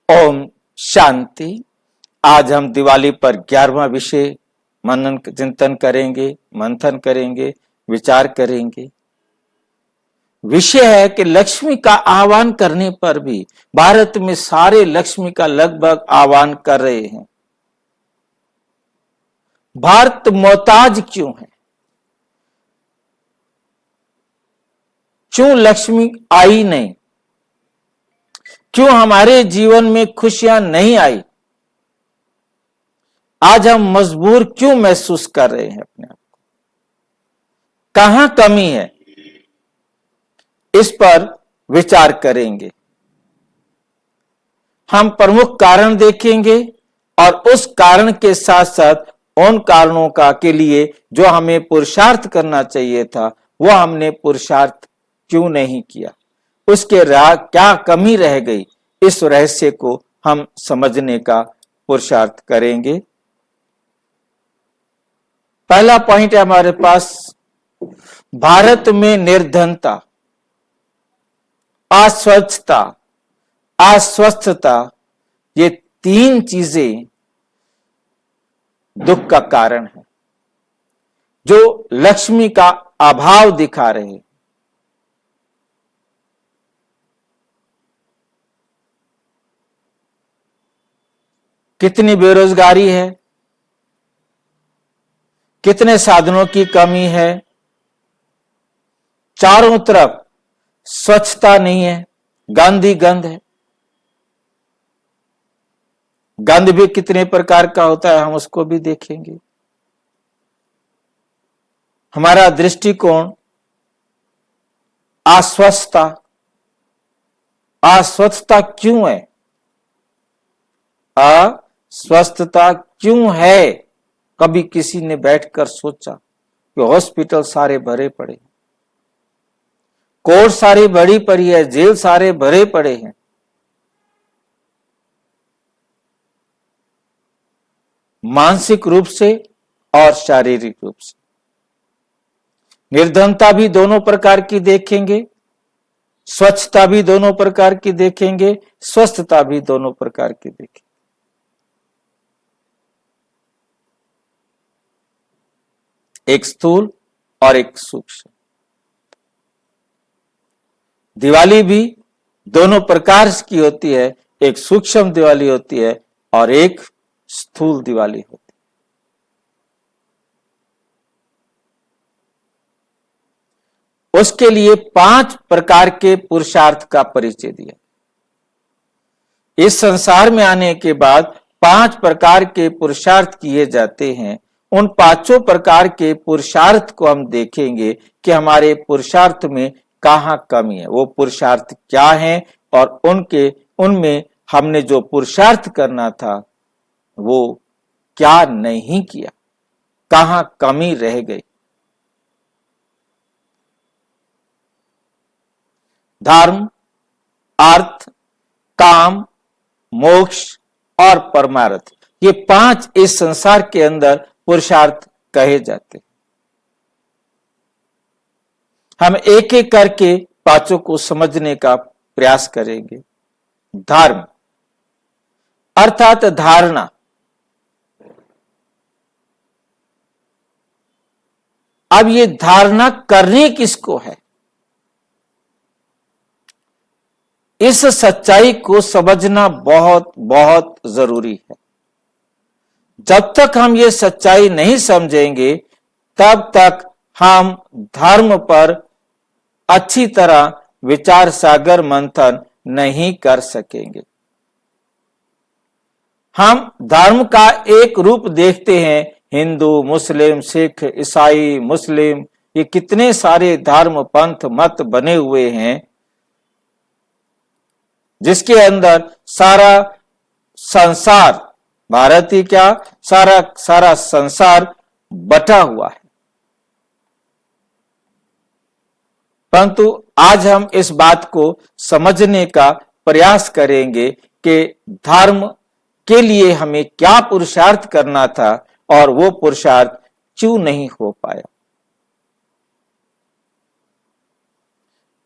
ओम शांति। आज हम दिवाली पर 11वां विषय मनन चिंतन करेंगे, मंथन करेंगे, विचार करेंगे। विषय है कि लक्ष्मी का आह्वान करने पर भी भारत में सारे लक्ष्मी का लगभग आह्वान कर रहे हैं। भारत मोहताज क्यों है? क्यों लक्ष्मी आई नहीं? क्यों हमारे जीवन में खुशियां नहीं आई? आज हम मजबूर क्यों महसूस कर रहे हैं अपने आप को? कहां कमी है? इस पर विचार करेंगे। हम प्रमुख कारण देखेंगे और उस कारण के साथ साथ उन कारणों के लिए जो हमें पुरुषार्थ करना चाहिए था, वो हमने पुरुषार्थ क्यों नहीं किया, उसके क्या कमी रह गई, इस रहस्य को हम समझने का पुरुषार्थ करेंगे। पहला पॉइंट है हमारे पास, भारत में निर्धनता, अस्वच्छता, अस्वस्थता, ये तीन चीजें दुख का कारण है, जो लक्ष्मी का अभाव दिखा रहे हैं। कितनी बेरोजगारी है, कितने साधनों की कमी है, चारों तरफ स्वच्छता नहीं है, गंद ही गंद है। गंद भी कितने प्रकार का होता है, हम उसको भी देखेंगे। हमारा दृष्टिकोण अस्वस्थता, अस्वस्थता क्यों है? अस्वस्थता क्यों है? कभी किसी ने बैठकर सोचा कि हॉस्पिटल सारे भरे पड़े, कोर्ट सारी भरी पड़ी है, जेल सारे भरे पड़े हैं, मानसिक रूप से और शारीरिक रूप से। निर्धनता भी दोनों प्रकार की देखेंगे, स्वच्छता भी दोनों प्रकार की देखेंगे, स्वस्थता भी दोनों प्रकार की देखेंगे। एक स्थूल और एक सूक्ष्म। दिवाली भी दोनों प्रकार की होती है, एक सूक्ष्म दिवाली होती है और एक स्थूल दिवाली होती है। उसके लिए 5 प्रकार के पुरुषार्थ का परिचय दिया। इस संसार में आने के बाद 5 प्रकार के पुरुषार्थ किए जाते हैं। उन 5 प्रकार के पुरुषार्थ को हम देखेंगे कि हमारे पुरुषार्थ में कहां कमी है, वो पुरुषार्थ क्या है और उनमें हमने जो पुरुषार्थ करना था वो क्या नहीं किया, कहां कमी रह गई। धर्म, अर्थ, काम, मोक्ष और परमार्थ, ये 5 इस संसार के अंदर पुरुषार्थ कहे जाते हैं। हम एक एक करके 5 को समझने का प्रयास करेंगे। धर्म अर्थात धारणा। अब ये धारणा करनी किसको है, इस सच्चाई को समझना बहुत बहुत जरूरी है। जब तक हम ये सच्चाई नहीं समझेंगे तब तक हम धर्म पर अच्छी तरह विचार सागर मंथन नहीं कर सकेंगे। हम धर्म का एक रूप देखते हैं, हिंदू, मुस्लिम, सिख, ईसाई, मुस्लिम, ये कितने सारे धर्म, पंथ, मत बने हुए हैं, जिसके अंदर सारा संसार, भारत ही क्या, सारा संसार बटा हुआ है। परंतु आज हम इस बात को समझने का प्रयास करेंगे कि धर्म के लिए हमें क्या पुरुषार्थ करना था और वो पुरुषार्थ क्यों नहीं हो पाया।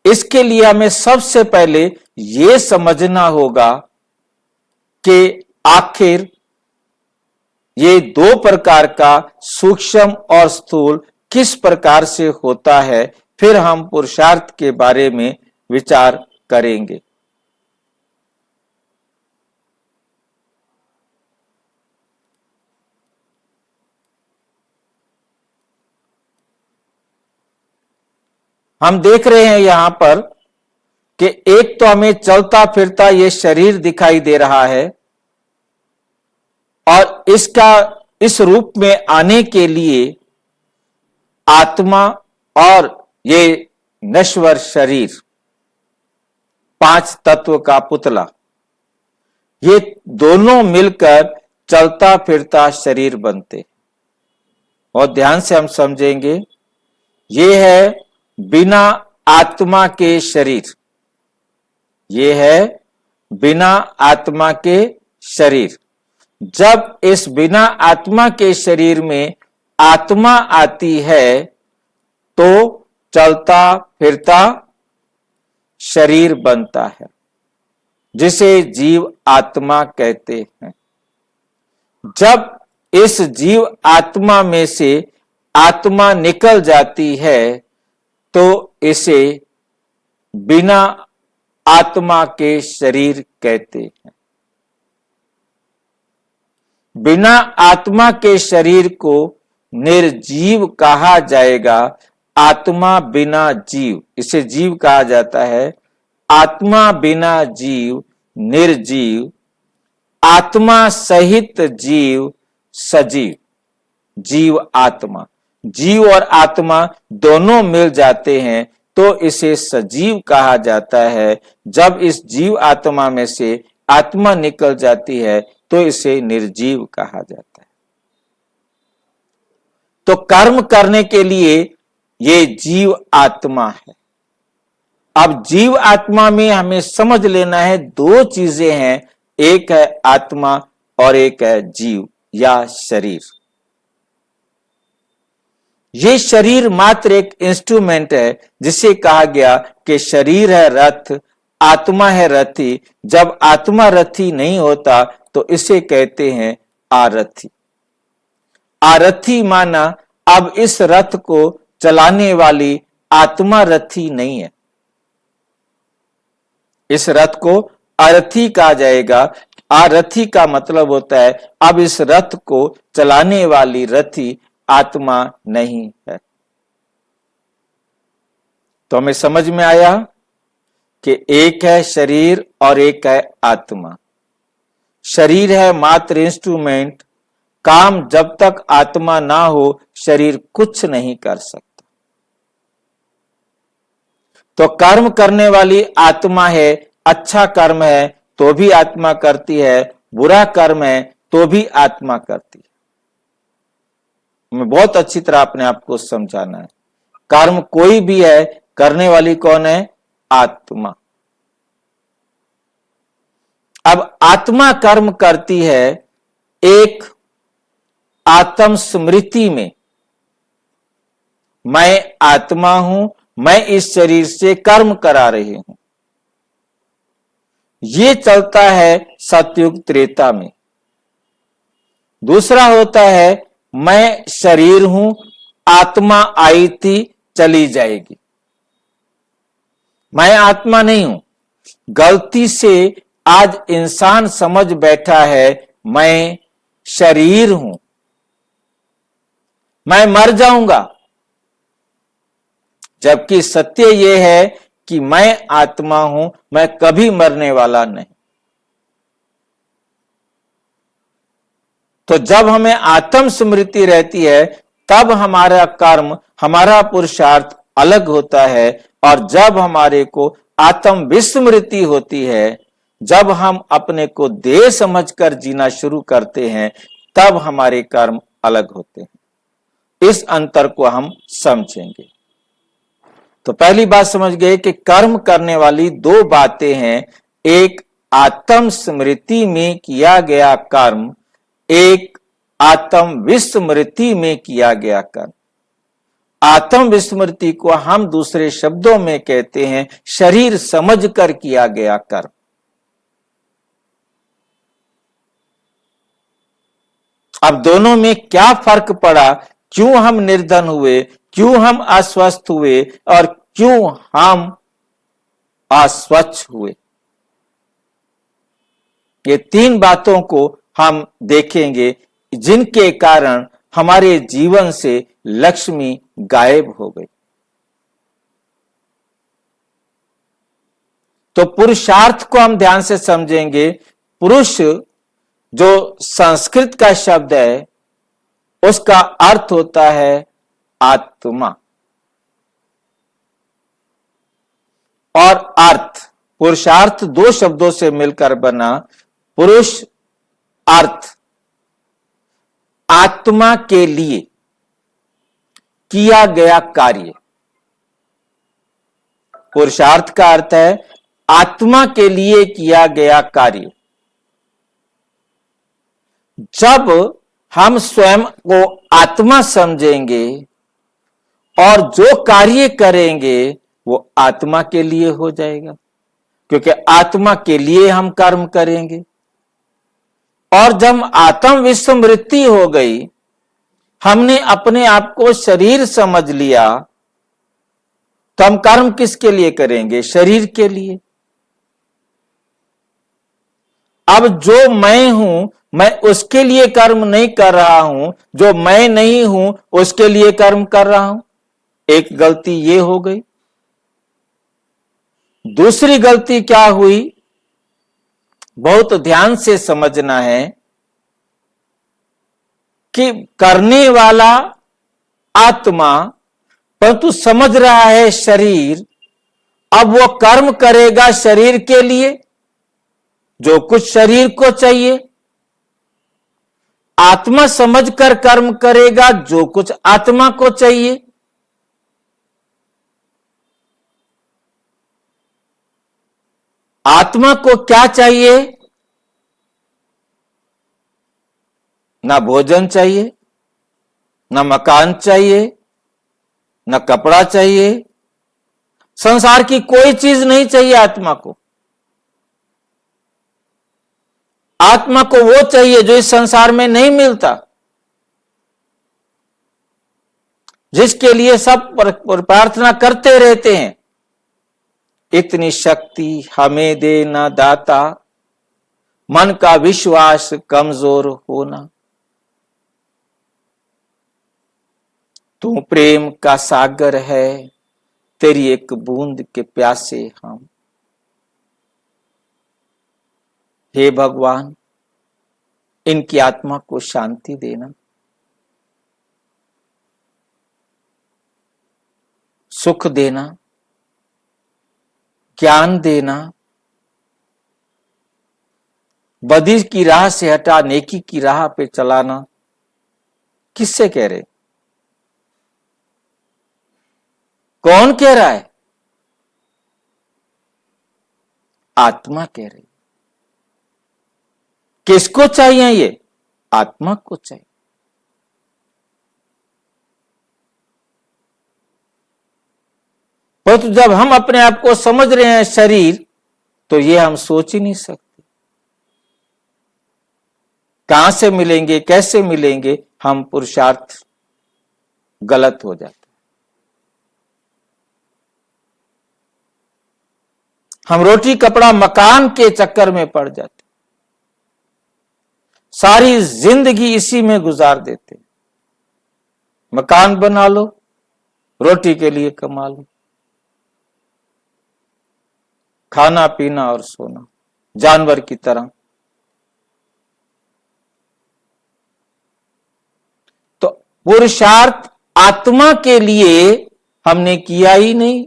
इसके लिए हमें सबसे पहले ये समझना होगा कि आखिर ये दो प्रकार का सूक्ष्म और स्थूल किस प्रकार से होता है, फिर हम पुरुषार्थ के बारे में विचार करेंगे। हम देख रहे हैं यहां पर कि एक तो हमें चलता फिरता ये शरीर दिखाई दे रहा है, और इस रूप में आने के लिए आत्मा और ये नश्वर शरीर, पांच तत्व का पुतला, ये दोनों मिलकर चलता फिरता शरीर बनते। और ध्यान से हम समझेंगे, ये है बिना आत्मा के शरीर, ये है बिना आत्मा के शरीर। जब इस बिना आत्मा के शरीर में आत्मा आती है तो चलता फिरता शरीर बनता है, जिसे जीव आत्मा कहते हैं। जब इस जीव आत्मा में से आत्मा निकल जाती है तो इसे बिना आत्मा के शरीर कहते हैं। बिना आत्मा के शरीर को निर्जीव कहा जाएगा। आत्मा बिना जीव, इसे जीव कहा जाता है। आत्मा बिना जीव निर्जीव, आत्मा सहित जीव सजीव। जीव आत्मा, जीव और आत्मा दोनों मिल जाते हैं तो इसे सजीव कहा जाता है। जब इस जीव आत्मा में से आत्मा निकल जाती है तो इसे निर्जीव कहा जाता है। तो कर्म करने के लिए ये जीव आत्मा है। अब जीव आत्मा में हमें समझ लेना है, दो चीजें हैं, एक है आत्मा और एक है जीव या शरीर। ये शरीर मात्र एक इंस्ट्रूमेंट है, जिसे कहा गया कि शरीर है रथ, आत्मा है रथी। जब आत्मा रथी नहीं होता तो इसे कहते हैं आरथी। आरथी माना अब इस रथ को चलाने वाली आत्मा रथी नहीं है, इस रथ को अरथी कहा जाएगा। आरथी का मतलब होता है अब इस रथ को चलाने वाली रथी आत्मा नहीं है। तो हमें समझ में आया कि एक है शरीर और एक है आत्मा। शरीर है मात्र इंस्ट्रूमेंट, काम जब तक आत्मा ना हो शरीर कुछ नहीं कर सकता। तो कर्म करने वाली आत्मा है, अच्छा कर्म है तो भी आत्मा करती है, बुरा कर्म है तो भी आत्मा करती है। हमें बहुत अच्छी तरह अपने आप को समझाना है। कर्म कोई भी है, करने वाली कौन है? आत्मा। अब आत्मा कर्म करती है एक आत्म स्मृति में, मैं आत्मा हूं, मैं इस शरीर से कर्म करा रही हूं। ये चलता है सतयुग त्रेता में। दूसरा होता है मैं शरीर हूं, आत्मा आई थी चली जाएगी। मैं आत्मा नहीं हूं। गलती से आज इंसान समझ बैठा है मैं शरीर हूं, मैं मर जाऊंगा, जबकि सत्य यह है कि मैं आत्मा हूं, मैं कभी मरने वाला नहीं। तो जब हमें आत्म स्मृति रहती है तब हमारा कर्म, हमारा पुरुषार्थ अलग होता है। और जब हमारे को आत्म विस्मृति होती है, जब हम अपने को देह समझकर जीना शुरू करते हैं, तब हमारे कर्म अलग होते हैं। इस अंतर को हम समझेंगे। तो पहली बात समझ गए कि कर्म करने वाली दो बातें हैं, एक आत्म स्मृति में किया गया कर्म, एक आत्म विस्मृति में किया गया कर्म। आत्म विस्मृति को हम दूसरे शब्दों में कहते हैं शरीर समझकर किया गया कर्म। अब दोनों में क्या फर्क पड़ा, क्यों हम निर्धन हुए, क्यों हम अस्वस्थ हुए और क्यों हम अस्वच्छ हुए, ये तीन बातों को हम देखेंगे जिनके कारण हमारे जीवन से लक्ष्मी गायब हो गई। तो पुरुषार्थ को हम ध्यान से समझेंगे। पुरुष जो संस्कृत का शब्द है उसका अर्थ होता है आत्मा, और अर्थ, पुरुषार्थ दो शब्दों से मिलकर बना। पुरुष अर्थ, आत्मा के लिए किया गया कार्य। पुरुषार्थ का अर्थ है आत्मा के लिए किया गया कार्य। जब हम स्वयं को आत्मा समझेंगे और जो कार्य करेंगे वो आत्मा के लिए हो जाएगा, क्योंकि आत्मा के लिए हम कर्म करेंगे। और जब आत्म विस्मृति हो गई, हमने अपने आप को शरीर समझ लिया, तो हम कर्म किसके लिए करेंगे? शरीर के लिए। अब जो मैं हूं, मैं उसके लिए कर्म नहीं कर रहा हूं, जो मैं नहीं हूं उसके लिए कर्म कर रहा हूं। एक गलती ये हो गई। दूसरी गलती क्या हुई, बहुत ध्यान से समझना है कि करने वाला आत्मा, परंतु समझ रहा है शरीर। अब वो कर्म करेगा शरीर के लिए, जो कुछ शरीर को चाहिए। आत्मा समझकर कर्म करेगा जो कुछ आत्मा को चाहिए। आत्मा को क्या चाहिए? ना भोजन चाहिए, ना मकान चाहिए, ना कपड़ा चाहिए, संसार की कोई चीज नहीं चाहिए आत्मा को। आत्मा को वो चाहिए जो इस संसार में नहीं मिलता, जिसके लिए सब प्रार्थना करते रहते हैं, इतनी शक्ति हमें देना दाता, मन का विश्वास कमजोर होना। तू प्रेम का सागर है, तेरी एक बूंद के प्यासे हम। हे भगवान, इनकी आत्मा को शांति देना, सुख देना, ज्ञान देना, बदी की राह से हटा नेकी की राह पे चलाना। किससे कह रहे? कौन कह रहा है? आत्मा कह रही। किसको चाहिए ये? आत्मा को चाहिए। परंतु जब हम अपने आप को समझ रहे हैं शरीर, तो ये हम सोच ही नहीं सकते। कहां से मिलेंगे, कैसे मिलेंगे, हम पुरुषार्थ गलत हो जाते, हम रोटी कपड़ा मकान के चक्कर में पड़ जाते, सारी जिंदगी इसी में गुजार देते। मकान बना लो, रोटी के लिए कमा लो, खाना पीना और सोना, जानवर की तरह। तो पुरुषार्थ आत्मा के लिए हमने किया ही नहीं।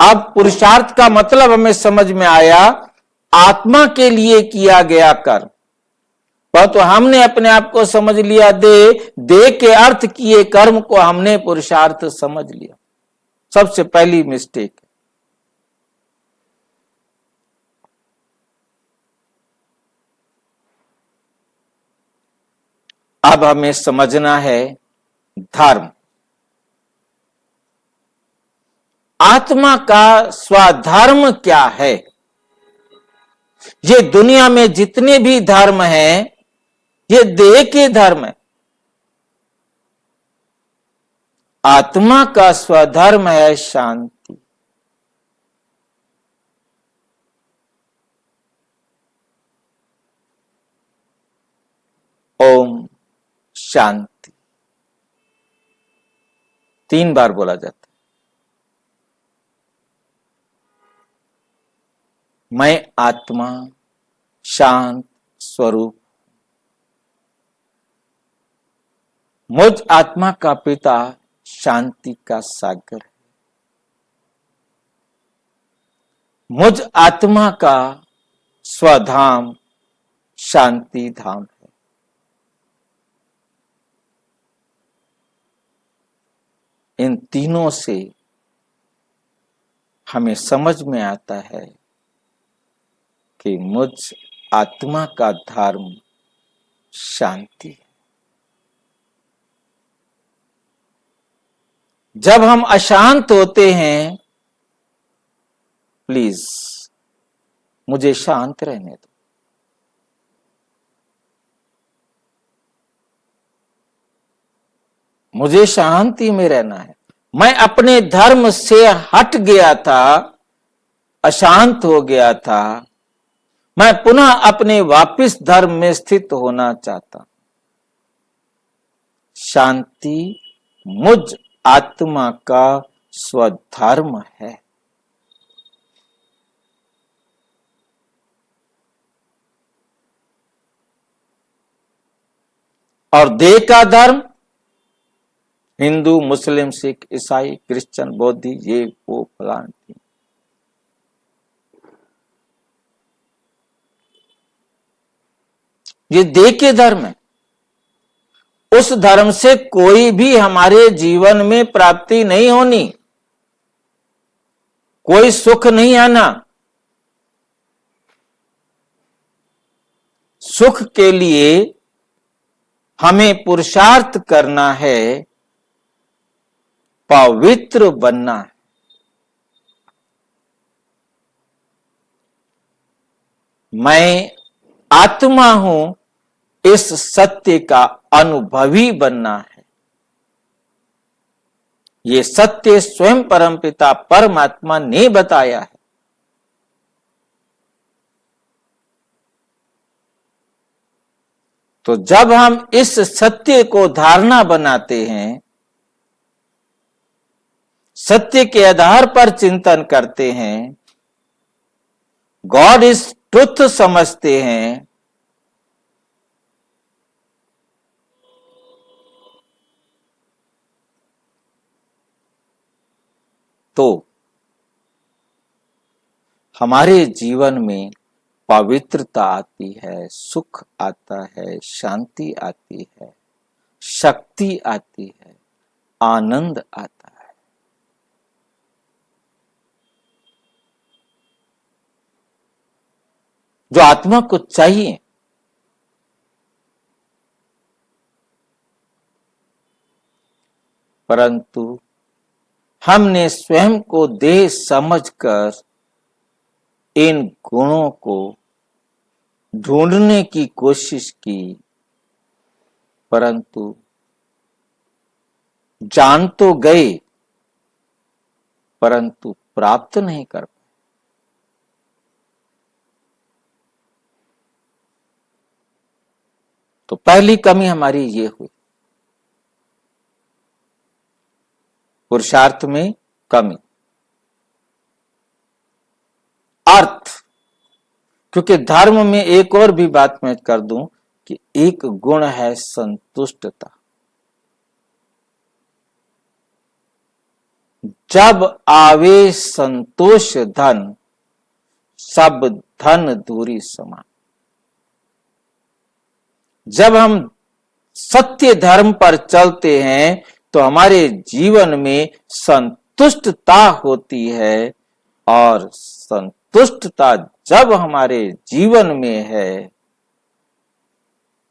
अब पुरुषार्थ का मतलब हमें समझ में आया, आत्मा के लिए किया गया कर्म। तो हमने अपने आप को समझ लिया दे के अर्थ किए कर्म को हमने पुरुषार्थ समझ लिया। सबसे पहली मिस्टेक। अब हमें समझना है धर्म। आत्मा का स्वधर्म क्या है? ये दुनिया में जितने भी धर्म हैं, ये देह के धर्म है। आत्मा का स्वधर्म है शांति। ओम शांति 3 बार बोला जाता है। मैं आत्मा शांत स्वरूप, मुझ आत्मा का पिता शांति का सागर है, मुझ आत्मा का स्वधाम शांति धाम है। इन तीनों से हमें समझ में आता है कि मुझ आत्मा का धर्म शांति है। जब हम अशांत होते हैं, प्लीज मुझे शांत रहने दो, मुझे शांति में रहना है। मैं अपने धर्म से हट गया था, अशांत हो गया था, मैं पुनः अपने वापिस धर्म में स्थित होना चाहता। शांति मुझ आत्मा का स्वधर्म है। और देह का धर्म हिंदू, मुस्लिम, सिख, ईसाई, क्रिश्चियन, बौद्धी, ये वो फलान थी। ये देह के धर्म है। उस धर्म से कोई भी हमारे जीवन में प्राप्ति नहीं होनी, कोई सुख नहीं आना। सुख के लिए हमें पुरुषार्थ करना है, पवित्र बनना है। मैं आत्मा हूं, इस सत्य का अनुभवी बनना है। ये सत्य स्वयं परमपिता परमात्मा ने बताया है। तो जब हम इस सत्य को धारणा बनाते हैं, सत्य के आधार पर चिंतन करते हैं, गॉड इज ट्रुथ समझते हैं, तो हमारे जीवन में पवित्रता आती है, सुख आता है, शांति आती है, शक्ति आती है, आनंद आता है। जो आत्मा को चाहिए। परंतु हमने स्वयं को देह समझकर इन गुणों को ढूंढने की कोशिश की, परंतु जान तो गए, परंतु प्राप्त नहीं कर पाए। तो पहली कमी हमारी ये हुई, पुरुषार्थ में कमी। अर्थ, क्योंकि धर्म में एक और भी बात मैं कर दूं कि एक गुण है संतुष्टता। जब आवे संतोष धन, सब धन दूरी समान। जब हम सत्य धर्म पर चलते हैं तो हमारे जीवन में संतुष्टता होती है, और संतुष्टता जब हमारे जीवन में है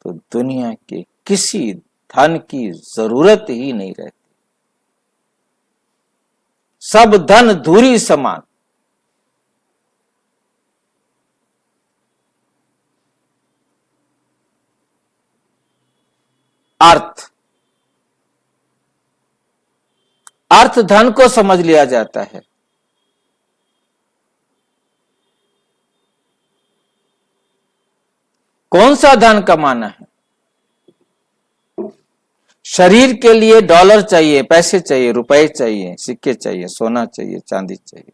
तो दुनिया के किसी धन की जरूरत ही नहीं रहती। सब धन धूरी समान। अर्थ, अर्थ धन को समझ लिया जाता है। कौन सा धन कमाना है? शरीर के लिए डॉलर चाहिए, पैसे चाहिए, रुपए चाहिए, सिक्के चाहिए, सोना चाहिए, चांदी चाहिए,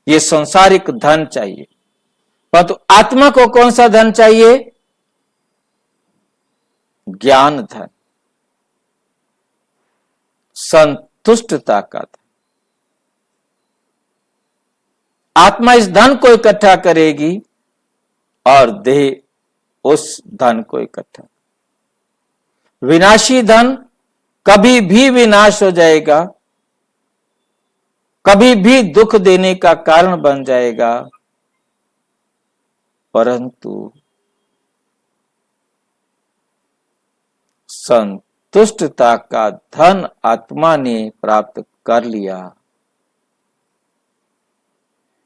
ये संसारिक धन चाहिए। परंतु आत्मा को कौन सा धन चाहिए? ज्ञान धन, संतुष्टता का धन। आत्मा इस धन को इकट्ठा करेगी और देह उस धन को इकट्ठा। विनाशी धन कभी भी विनाश हो जाएगा, कभी भी दुख देने का कारण बन जाएगा, परंतु संतुष्टता का धन आत्मा ने प्राप्त कर लिया,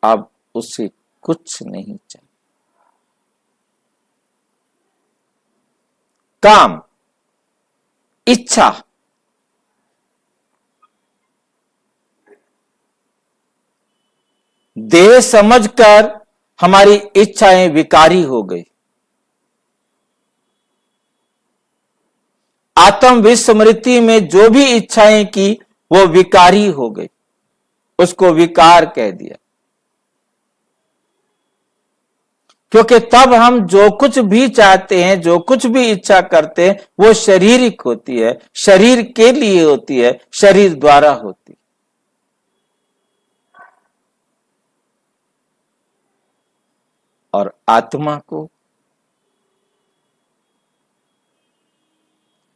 अब उसे कुछ नहीं चाहिए। काम, इच्छा, देह समझकर हमारी इच्छाएं विकारी हो गई। आत्म विस्मृति में जो भी इच्छाएं की वो विकारी हो गई, उसको विकार कह दिया। क्योंकि तब हम जो कुछ भी चाहते हैं, जो कुछ भी इच्छा करते हैं, वो शारीरिक होती है, शरीर के लिए होती है, शरीर द्वारा होती है। और आत्मा को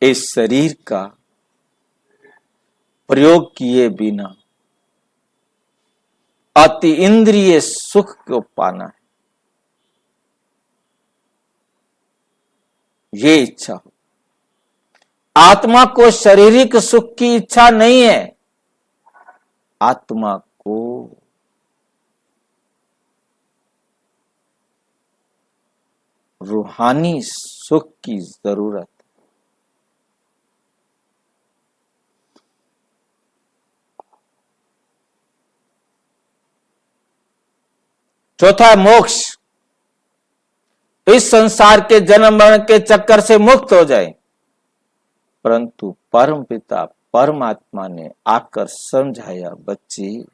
इस शरीर का प्रयोग किए बिना अति इंद्रिय सुख को पाना है, ये इच्छा हो। आत्मा को शारीरिक सुख की इच्छा नहीं है, आत्मा को रूहानी सुख की जरूरत। चौथा, मोक्ष। इस संसार के जन्म मरण के चक्कर से मुक्त हो जाए। परंतु परम पिता परमात्मा ने आकर समझाया, बच्ची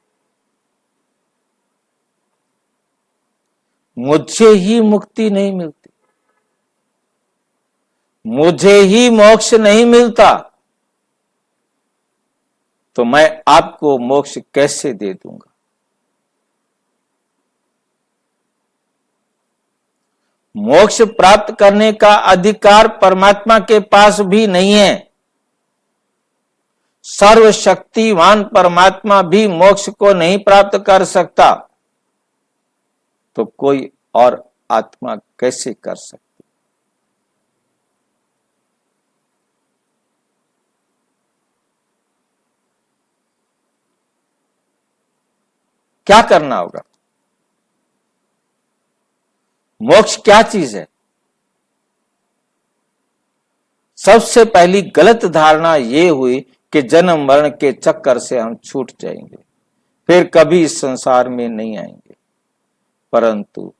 मुझे ही मुक्ति नहीं मिलती, मुझे ही मोक्ष नहीं मिलता, तो मैं आपको मोक्ष कैसे दे दूंगा? मोक्ष प्राप्त करने का अधिकार परमात्मा के पास भी नहीं है। सर्वशक्तिवान परमात्मा भी मोक्ष को नहीं प्राप्त कर सकता, तो कोई और आत्मा कैसे कर सकती? क्या करना होगा? मोक्ष क्या चीज है? सबसे पहली गलत धारणा यह हुई कि जन्म मरण के चक्कर से हम छूट जाएंगे, फिर कभी इस संसार में नहीं आएंगे। परंतु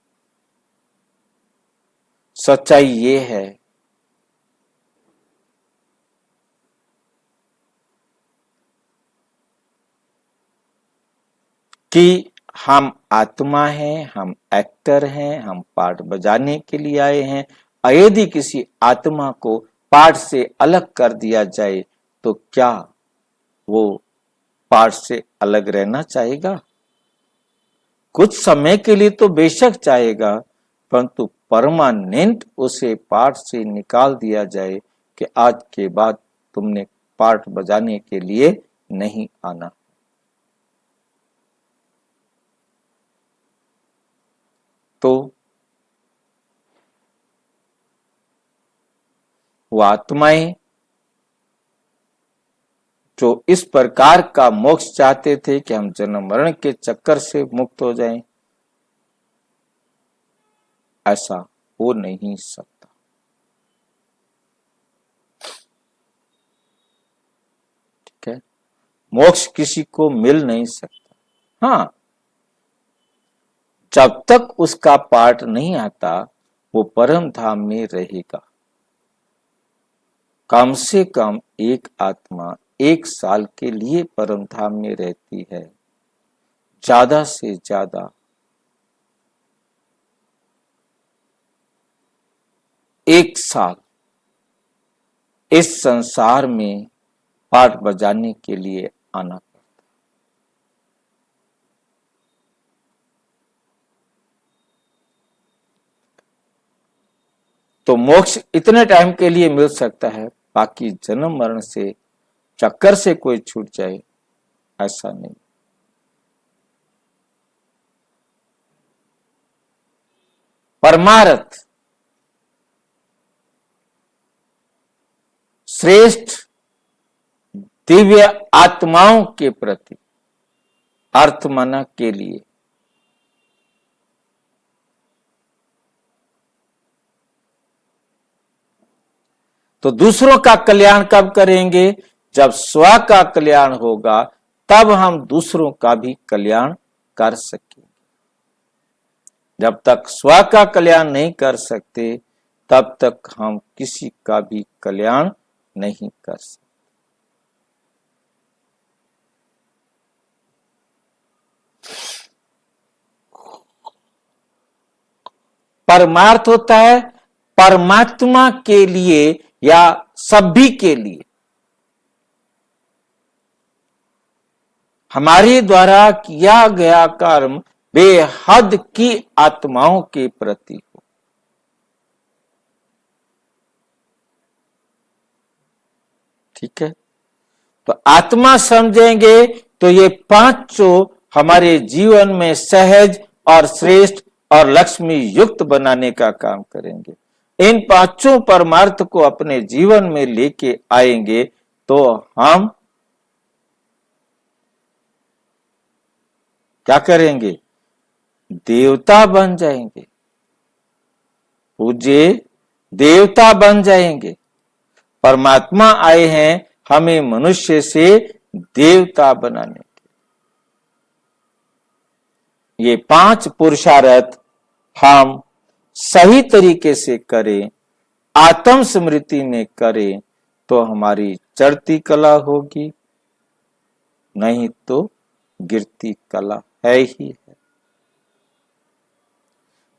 सच्चाई ये है कि हम आत्मा हैं, हम एक्टर हैं, हम पार्ट बजाने के लिए आए हैं। यदि किसी आत्मा को पार्ट से अलग कर दिया जाए तो क्या वो पार्ट से अलग रहना चाहेगा? कुछ समय के लिए तो बेशक चाहेगा, परंतु परमानेंट उसे पार्ट से निकाल दिया जाए कि आज के बाद तुमने पार्ट बजाने के लिए नहीं आना, तो वो आत्माएं जो इस प्रकार का मोक्ष चाहते थे कि हम जन्म मरण के चक्कर से मुक्त हो जाएं, ऐसा हो नहीं सकता। मोक्ष किसी को मिल नहीं सकता। हाँ, जब तक उसका पाठ नहीं आता वो परम धाम में रहेगा। कम से कम एक आत्मा 1 साल के लिए परम धाम में रहती है, ज्यादा से ज्यादा 1 साल इस संसार में पाठ बजाने के लिए आना पड़ता। तो मोक्ष इतने टाइम के लिए मिल सकता है, बाकी जन्म मरण से चक्कर से कोई छूट जाए ऐसा नहीं। परमार्थ श्रेष्ठ दिव्य आत्माओं के प्रति, अर्थ माना के लिए, तो दूसरों का कल्याण कब करेंगे? जब स्व का कल्याण होगा तब हम दूसरों का भी कल्याण कर सकेंगे। जब तक स्व का कल्याण नहीं कर सकते तब तक हम किसी का भी कल्याण नहीं कर सकते। परमार्थ होता है परमात्मा के लिए या सभी के लिए, हमारे द्वारा किया गया कर्म बेहद की आत्माओं के प्रति हो। ठीक है, तो आत्मा समझेंगे तो ये पांचों हमारे जीवन में सहज और श्रेष्ठ और लक्ष्मी युक्त बनाने का काम करेंगे। इन पांचों परमार्थ को अपने जीवन में लेके आएंगे तो हम क्या करेंगे? देवता बन जाएंगे, पूज्य देवता बन जाएंगे। परमात्मा आए हैं हमें मनुष्य से देवता बनाने के। ये 5 पुरुषार्थ हम सही तरीके से करें, आत्म स्मृति में करें तो हमारी चढ़ती कला होगी, नहीं तो गिरती कला है ही है।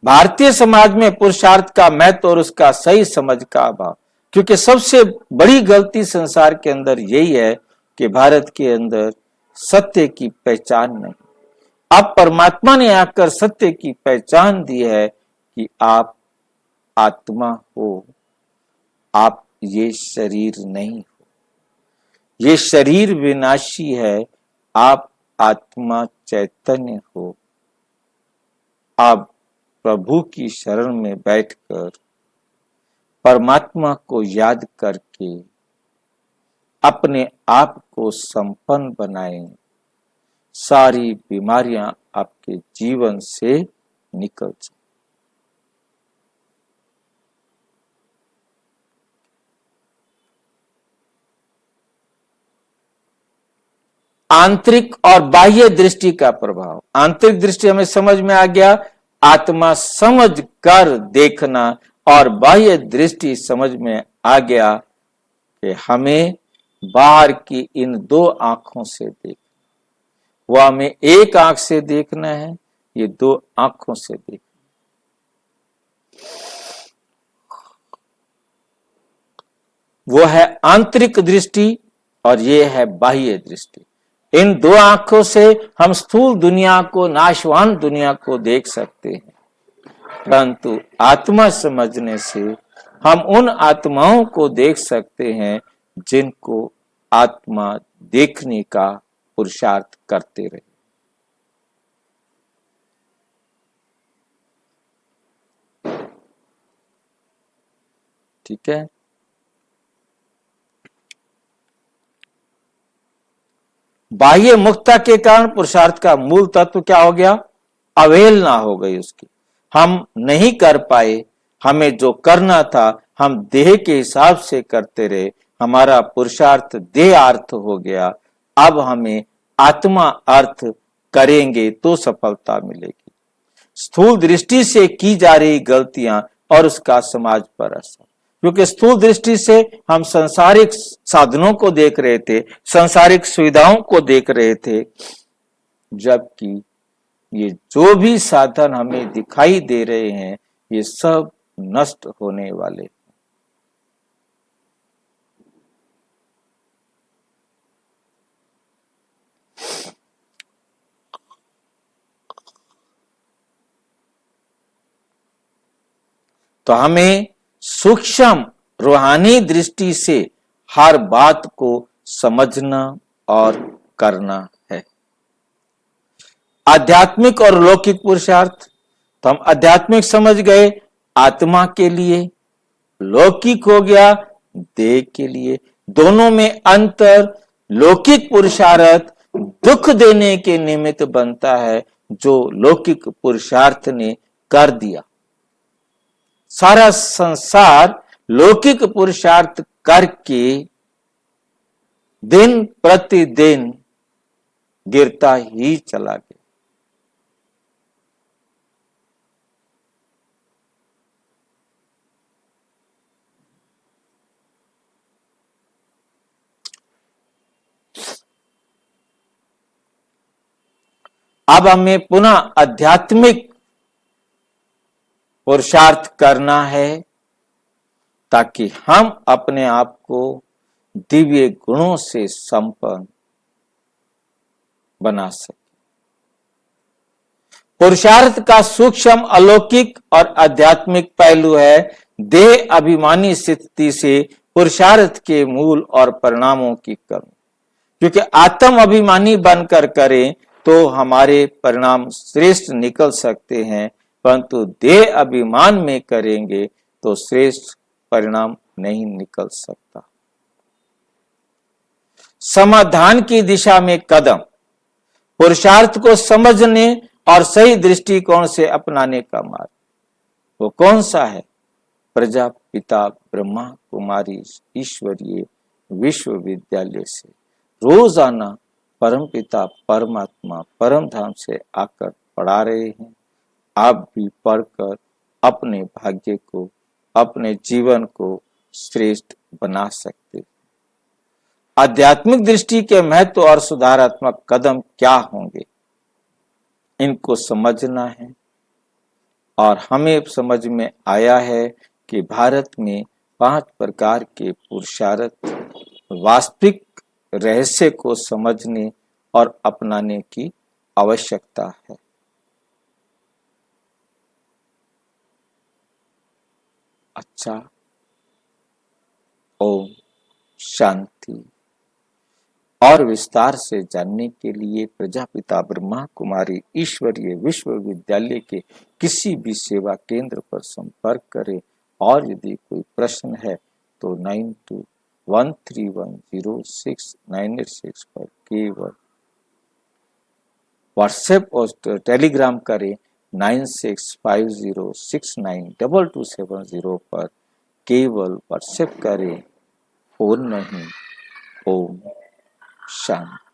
भारतीय समाज में पुरुषार्थ का महत्व और उसका सही समझ का अभाव, क्योंकि सबसे बड़ी गलती संसार के अंदर यही है कि भारत के अंदर सत्य की पहचान नहीं। अब परमात्मा ने आकर सत्य की पहचान दी है कि आप आत्मा हो, आप ये शरीर नहीं हो, ये शरीर विनाशी है, आप आत्मा चैतन्य हो। आप प्रभु की शरण में बैठकर परमात्मा को याद करके अपने आप को संपन्न बनाएं, सारी बीमारियां आपके जीवन से निकल जाए। आंतरिक और बाह्य दृष्टि का प्रभाव। आंतरिक दृष्टि हमें समझ में आ गया, आत्मा समझ कर देखना, और बाह्य दृष्टि समझ में आ गया कि हमें बाहर की इन 2 आंखों से देखना। वह हमें एक आंख से देखना है, ये 2 आंखों से देखना। वो है आंतरिक दृष्टि और ये है बाह्य दृष्टि। इन 2 आंखों से हम स्थूल दुनिया को, नाशवान दुनिया को देख सकते हैं, परंतु आत्मा समझने से हम उन आत्माओं को देख सकते हैं जिनको आत्मा देखने का पुरुषार्थ करते रहे। ठीक है, बाह्य मुक्तता के कारण पुरुषार्थ का मूल तत्व क्या हो गया? अवहेलना हो गई उसकी। हम नहीं कर पाए, हमें जो करना था हम देह के हिसाब से करते रहे, हमारा पुरुषार्थ देहार्थ हो गया। अब हमें आत्मा अर्थ करेंगे तो सफलता मिलेगी। स्थूल दृष्टि से की जा रही गलतियां और उसका समाज पर असर, क्योंकि स्थूल दृष्टि से हम सांसारिक साधनों को देख रहे थे, सांसारिक सुविधाओं को देख रहे थे, जबकि ये जो भी साधन हमें दिखाई दे रहे हैं ये सब नष्ट होने वाले। तो हमें सूक्ष्म रूहानी दृष्टि से हर बात को समझना और करना है। आध्यात्मिक और लौकिक पुरुषार्थ, तो हम आध्यात्मिक समझ गए आत्मा के लिए, लौकिक हो गया देह के लिए। दोनों में अंतर, लौकिक पुरुषार्थ दुख देने के निमित्त बनता है, जो लौकिक पुरुषार्थ ने कर दिया। सारा संसार लौकिक पुरुषार्थ करके दिन प्रतिदिन गिरता ही चला गया। अब हमें पुनः आध्यात्मिक पुरुषार्थ करना है ताकि हम अपने आप को दिव्य गुणों से संपन्न बना सके। पुरुषार्थ का सूक्ष्म, अलौकिक और आध्यात्मिक पहलू है देह अभिमानी स्थिति से पुरुषार्थ के मूल और परिणामों की कमी। क्योंकि आत्म अभिमानी बनकर करें तो हमारे परिणाम श्रेष्ठ निकल सकते हैं, परंतु देह अभिमान में करेंगे तो श्रेष्ठ परिणाम नहीं निकल सकता। समाधान की दिशा में कदम, पुरुषार्थ को समझने और सही दृष्टिकोण से अपनाने का मार्ग वो कौन सा है? प्रजापिता ब्रह्मा कुमारी ईश्वरीय विश्वविद्यालय से रोजाना परमपिता परमात्मा परम धाम से आकर पढ़ा रहे हैं। आप भी पढ़कर अपने भाग्य को, अपने जीवन को श्रेष्ठ बना सकते। आध्यात्मिक दृष्टि के महत्व और सुधारात्मक कदम क्या होंगे, इनको समझना है। और हमें समझ में आया है कि भारत में 5 प्रकार के पुरुषार्थ वास्तविक रहस्य को समझने और अपनाने की आवश्यकता है। अच्छा, ओम शांति। और विस्तार से जानने के लिए प्रजापिता ब्रह्मा कुमारी ईश्वरीय विश्वविद्यालय के किसी भी सेवा केंद्र पर संपर्क करें। और यदि कोई प्रश्न है तो 9213106986 पर केवल व्हाट्सएप और टेलीग्राम करें। 9650692270 पर केवल व्हाट्सएप करें, फोन नहीं। ओम शांति।